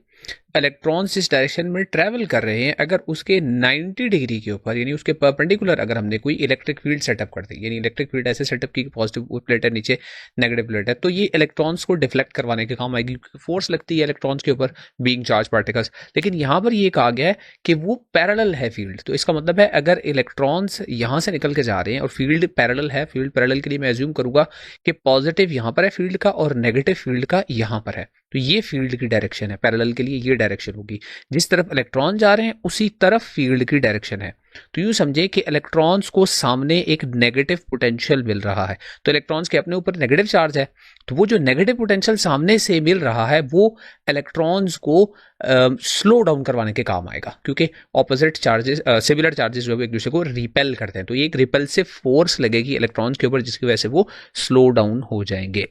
इलेक्ट्रॉन्स जिस डायरेक्शन में ट्रैवल कर रहे हैं अगर उसके 90 डिग्री के ऊपर यानी उसके परपेंडिकुलर अगर हमने कोई इलेक्ट्रिक फील्ड सेटअप कर दी, यानी इलेक्ट्रिक फील्ड ऐसे सेटअप की पॉजिटिव प्लेट है नीचे नेगेटिव प्लेट है, तो ये इलेक्ट्रॉन्स को डिफ्लेक्ट करवाने के काम आएगी क्योंकि फोर्स लगती है इलेक्ट्रॉन्स के ऊपर बीइंग चार्ज पार्टिकल्स। लेकिन यहाँ पर ये कहा गया है कि वो पैरेलल है फील्ड, तो इसका मतलब है अगर इलेक्ट्रॉन्स यहाँ से निकल के जा रहे हैं और फील्ड पैरेलल है, फील्ड पैरेलल के लिए मैं एज्यूम करूंगा कि पॉजिटिव यहाँ पर है फील्ड का और नेगेटिव फील्ड का यहाँ पर है, तो ये फील्ड की डायरेक्शन है, पैरेलल के लिए ये डायरेक्शन होगी। जिस तरफ इलेक्ट्रॉन जा रहे हैं उसी तरफ फील्ड की डायरेक्शन है। तो यूं समझे कि इलेक्ट्रॉन्स को सामने एक नेगेटिव पोटेंशियल मिल रहा है, तो इलेक्ट्रॉन्स के अपने ऊपर नेगेटिव चार्ज है, तो वो जो नेगेटिव पोटेंशियल सामने से मिल रहा है वो इलेक्ट्रॉन्स को स्लो डाउन करवाने के काम आएगा, क्योंकि ऑपोजिट चार्जेस सिमिलर चार्जेस जो है एक दूसरे को रिपेल करते हैं, तो ये एक रिपल्सिव फोर्स लगेगी इलेक्ट्रॉन्स के ऊपर जिसकी वजह से वो स्लो डाउन हो जाएंगे।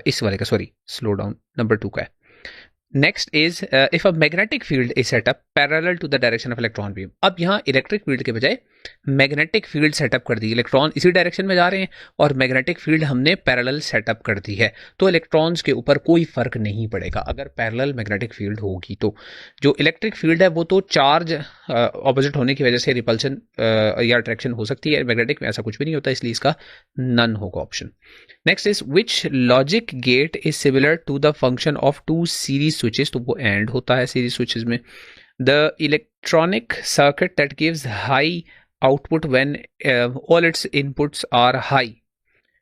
इस वाले का सॉरी स्लो डाउन नंबर 2 का है। Next is if a magnetic field is set up parallel to the direction of electron beam. अब यहाँ इलेक्ट्रिक फील्ड के बजाय मैग्नेटिक फील्ड सेटअप कर दी, इलेक्ट्रॉन इसी डायरेक्शन में जा रहे हैं और मैग्नेटिक फील्ड हमने पैरेलल सेटअप कर दी है, तो इलेक्ट्रॉन्स के ऊपर कोई फर्क नहीं पड़ेगा अगर पैरेलल मैग्नेटिक फील्ड होगी। तो जो इलेक्ट्रिक फील्ड है वो तो चार्ज ऑपोजिट होने की वजह से रिपल्शन या अट्रैक्शन हो सकती है, मैग्नेटिक में ऐसा कुछ भी नहीं होता, इसलिए इसका नन होगा option. Next is which logic gate is similar to the function of two series switches, तो वो एंड होता है सीरीज स्विचेस में। The electronic circuit that gives high output when all its inputs are high,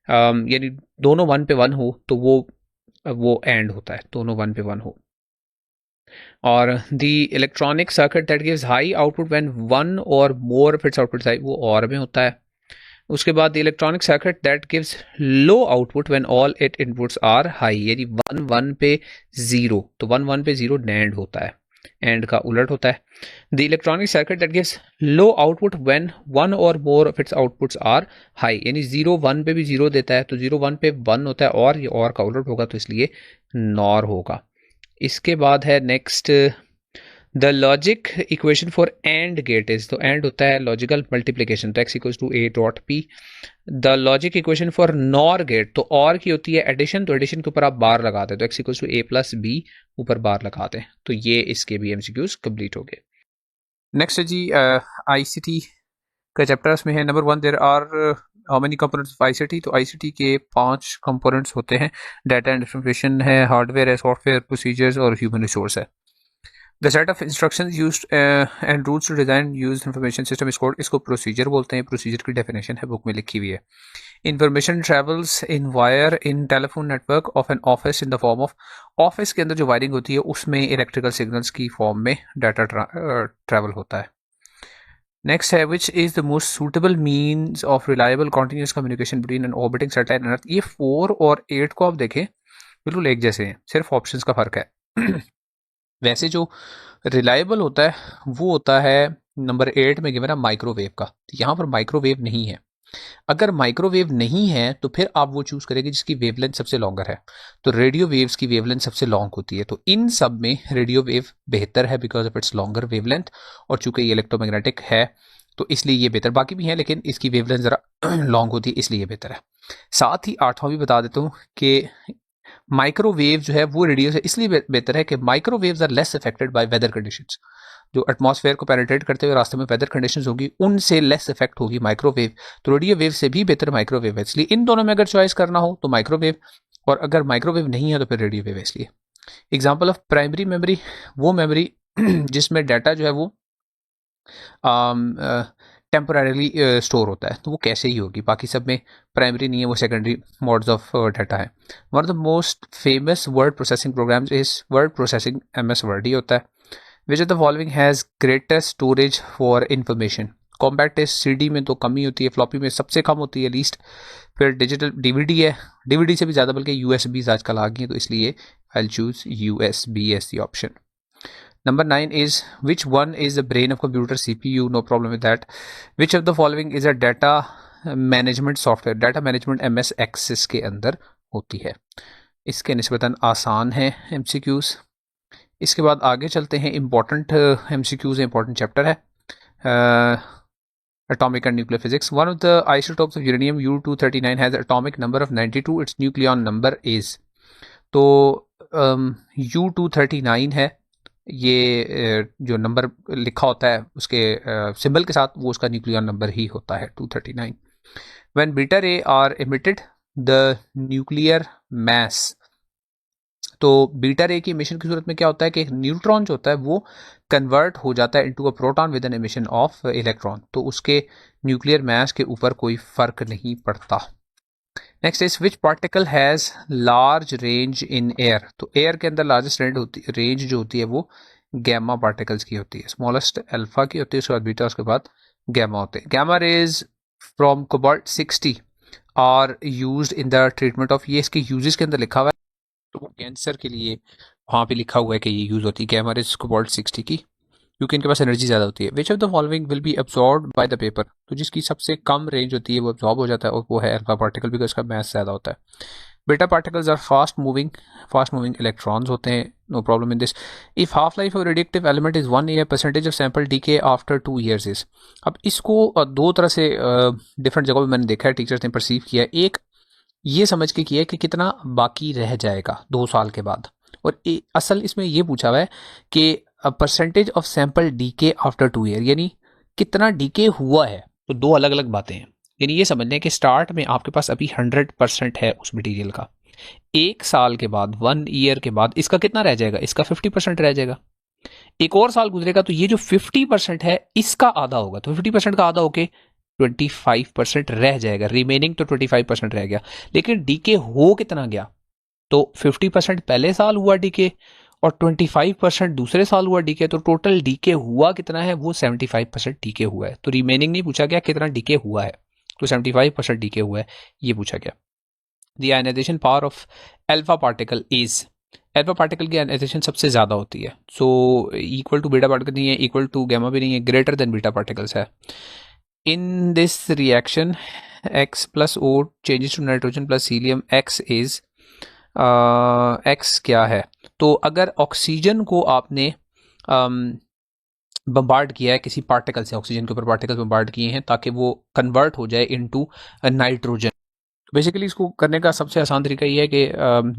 यानी दोनों 1 पे 1 हो तो वो एंड होता है, दोनों 1 पे 1 हो। और the electronic circuit that gives high output when one or more of its output high, वो और में होता है। उसके बाद electronic circuit that gives low output when all it inputs are high, यानी 1 1 पे 0, तो 1 1 पे 0 नैंड होता है, एंड का उलट होता है। The electronic circuit that gives low output when one or more of its outputs are high, यानी 0 1 पे भी 0 देता है, तो 0 1 पे 1 होता है और ये और का उलट होगा, तो इसलिए नॉर होगा। इसके बाद है next the logic equation for AND gate is, तो एंड होता है लॉजिकल मल्टीप्लिकेशन, तो x equals to a dot p। The logic equation for NOR gate, तो और की होती है एडिशन, तो एडिशन के ऊपर आप बार लगाते हैं, तो x equals to a plus b ऊपर बार लगाते हैं, तो ये इसके भी एमसीक्यूज कंप्लीट हो गए। नेक्स्ट है जी आईसीटी का चैप्टर, उसमें है number 1 there are how many components of ICT, तो आईसीटी के 5 कंपोनेंट्स होते हैं, डाटा एंड इंफॉर्मेशन है, हार्डवेयर है, सॉफ्टवेयर, प्रोसीजर्स और ह्यूमन रिसोर्स है। The set of instructions used and rules to design used information system is called, इसको procedure बोलते हैं, प्रोसीजर की डेफिनेशन है बुक में लिखी हुई है। Information travels in wire in telephone network of an office in the form of, office के अंदर जो वायरिंग होती है उसमें इलेक्ट्रिकल सिग्नल्स की फॉर्म में डाटा ट्रैवल होता है। नेक्स्ट है which is the most suitable means of reliable continuous communication between an orbiting satellite and earth. ये 4 और 8 को आप देखें बिल्कुल एक जैसे हैं, सिर्फ ऑप्शंस का फर्क है। वैसे जो रिलायबल होता है वो होता है नंबर 8 में गिवन है माइक्रोवेव का, तो यहाँ पर माइक्रोवेव नहीं है। अगर माइक्रोवेव नहीं है तो फिर आप वो चूज करेंगे जिसकी वेवलेंथ सबसे लॉन्गर है, तो रेडियो वेव्स की वेवलेंथ सबसे लॉन्ग होती है, तो इन सब में रेडियो वेव बेहतर है because of its longer wavelength, और चूंकि ये इलेक्ट्रोमैग्नेटिक है तो इसलिए ये बेहतर, बाकी भी है लेकिन इसकी वेवलेंथ जरा लॉन्ग होती है इसलिए ये बेहतर है। साथ ही 8वां भी बता देता हूँ कि माइक्रोवेव जो है वो रेडियो से इसलिए बेहतर है कि microwaves are less affected by weather conditions, जो एटमॉस्फेयर को पेनिट्रेट करते हुए रास्ते में वेदर कंडीशंस होगी उनसे लेस इफेक्ट होगी माइक्रोवेव, तो रेडियो वेव से भी बेहतर माइक्रोवेव है, इसलिए इन दोनों में अगर चॉइस करना हो तो माइक्रोवेव, और अगर माइक्रोवेव नहीं है तो फिर रेडियो वेव है। इसलिए एग्जाम्पल ऑफ प्राइमरी मेमोरी, वो मेमोरी जिसमें डाटा जो है वो टेम्पररीली स्टोर होता है, तो वो कैसे ही होगी, बाकी सब में प्राइमरी नहीं है, वो सेकेंडरी मोड्स ऑफ डाटा है। One of the most famous word processing programs is word processing, MS word ही होता है। Which of the following has greatest storage for information, compact disc CD में तो कम ही होती है, फ्लॉपी में सबसे कम होती है लीस्ट, फिर डिजिटल DVD है, DVD से भी ज़्यादा बल्कि USBs आजकल आ गई हैं, तो इसलिए I choose USB as the option. Number 9 is which one is the brain of computer, CPU, no problem with that. Which of the following is a data management software, data management MS Access के अंदर होती है। इसके निस्बतन आसान है MCQs। इसके बाद आगे चलते हैं, इंपॉर्टेंट MCQs, इंपॉर्टेंट चैप्टर है atomic and nuclear physics. One of the isotopes of uranium U-239 has atomic number of 92, its nucleon number is, तो U-239 है, ये जो नंबर लिखा होता है उसके सिंबल के साथ वो उसका न्यूक्लियर नंबर ही होता है 239। When beta ray are emitted the nuclear mass, तो बीटा रे की एमिशन की सूरत में क्या होता है कि न्यूट्रॉन जो होता है वो कन्वर्ट हो जाता है into a proton with an emission of electron, तो उसके न्यूक्लियर मास के ऊपर कोई फर्क नहीं पड़ता। Next is which particle has large range in air, तो एयर के अंदर लार्जेस्ट रेंज जो होती है वो गैमा पार्टिकल्स की होती है, स्मॉलेस्ट अल्फा की होती है, उसके बाद बीटा, उसके बाद गैमा होते हैं। Gamma rays from cobalt 60 are used in the treatment of, ये इसके यूजेस के अंदर लिखा हुआ है, तो वो कैंसर के लिए वहाँ पे लिखा हुआ है कि ये यूज होती है गैमा रेज कोबाल्ट 60 की, क्योंकि इनके पास एनर्जी ज़्यादा होती है। Which of the following will be absorbed by the paper, तो जिसकी सबसे कम रेंज होती है वो अब्सॉर्ब हो जाता है और वो है अल्फा पार्टिकल, बिकॉज उसका मास ज़्यादा होता है। Beta particles are fast moving electrons होते हैं, no problem in this. If half life of radioactive element is 1 year, percentage of sample decay after 2 years is. अब इसको दो तरह से डिफरेंट जगहों पे मैंने देखा है, टीचर्स ने परसीव किया। एक ये समझ के किया है कि कितना बाकी रह जाएगा 2 साल के बाद, और असल इसमें ये पूछा हुआ है कि percentage of sample decay after 2 year, यानी कितना डीके हुआ है। तो दो अलग अलग बातें हैं, यानी ये समझ लें कि स्टार्ट में आपके पास अभी 100% है उस मटेरियल का, 1 साल के बाद 1 ईयर के बाद इसका कितना रह जाएगा, इसका 50% रह जाएगा। एक और साल गुजरेगा तो ये जो 50% है इसका आधा होगा, तो 50% का आधा होके 25% रह जाएगा, रिमेनिंग तो 25% रह गया। लेकिन डीके हो कितना गया, तो 50% पहले साल हुआ डीके और 25% दूसरे साल हुआ डीके, तो टोटल डीके हुआ कितना है, वो 75% डीके हुआ है। तो रिमेनिंग नहीं पूछा गया कितना डीके हुआ है, तो 75% डीके हुआ है, ये पूछा गया। The ionisation power of alpha particle is, alpha particle की आयनाइजेशन सबसे ज़्यादा होती है, so equal to beta particle नहीं है, इक्वल टू गैमा भी नहीं है, ग्रेटर देन बीटा पार्टिकल्स है। In this reaction X plus O changes to nitrogen plus helium, X is X क्या है, तो अगर ऑक्सीजन को आपने बम्बार्ड किया है किसी पार्टिकल से, ऑक्सीजन के ऊपर पार्टिकल बम्बार्ड किए हैं ताकि वो कन्वर्ट हो जाए इनटू नाइट्रोजन। बेसिकली इसको करने का सबसे आसान तरीका ये है कि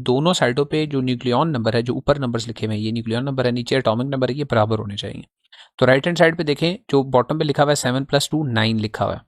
दोनों साइडों पे जो न्यूक्लियन नंबर है, जो ऊपर नंबर्स लिखे हुए हैं, ये न्यूक्लियन नंबर है, नीचे एटॉमिक नंबर है, ये बराबर होने चाहिए। तो राइट हैंड साइड पे देखें, जो बॉटम पे लिखा हुआ है 7 + 2 9 लिखा हुआ है,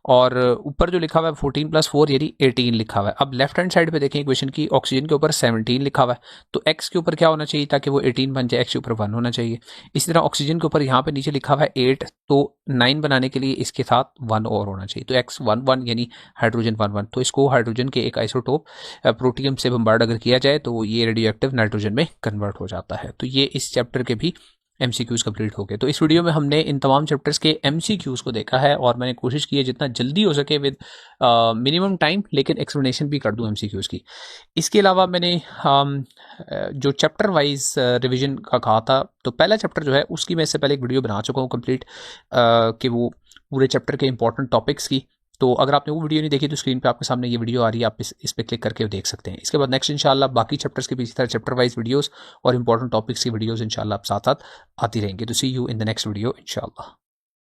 और ऊपर जो लिखा हुआ है 14 + 4 यानी 18 लिखा हुआ है। अब लेफ्ट हैंड साइड पे देखें इक्वेशन की, ऑक्सीजन के ऊपर 17 लिखा हुआ है, तो एक्स के ऊपर क्या होना चाहिए ताकि वो 18 बन जाए, एक्स के ऊपर 1 होना चाहिए। इसी तरह ऑक्सीजन के ऊपर यहाँ पे नीचे लिखा हुआ है 8, तो 9 बनाने के लिए इसके साथ 1 और होना चाहिए, तो एक्स 1 1 यानी हाइड्रोजन 1 1। तो इसको हाइड्रोजन के एक आइसोटोप प्रोटियम से बम्बार्ड अगर किया जाए तो ये रेडियो एक्टिव नाइट्रोजन में कन्वर्ट हो जाता है। तो ये इस चैप्टर के भी MCQs कंप्लीट हो गए। तो इस वीडियो में हमने इन तमाम चैप्टर्स के MCQs को देखा है, और मैंने कोशिश की है जितना जल्दी हो सके विद मिनिमम टाइम, लेकिन एक्सप्लेनेशन भी कर दूं MCQs की। इसके अलावा मैंने जो चैप्टर वाइज रिवीजन का कहा था, तो पहला चैप्टर जो है उसकी मैं इससे पहले एक वीडियो बना चुका हूँ कंप्लीट, कि वो पूरे चैप्टर के इंपॉर्टेंट टॉपिक्स की। तो अगर आपने वो वीडियो नहीं देखी तो स्क्रीन पे आपके सामने ये वीडियो आ रही है, आप इस पे क्लिक करके देख सकते हैं। इसके बाद नेक्स्ट इंशाल्लाह बाकी चैप्टर्स के भी इसी तरह चैप्टर वाइज वीडियोस और इंपॉर्टेंट टॉपिक्स की वीडियोस इंशाल्लाह आप साथ साथ आती रहेंगी। तो see you in the next video इंशाल्लाह।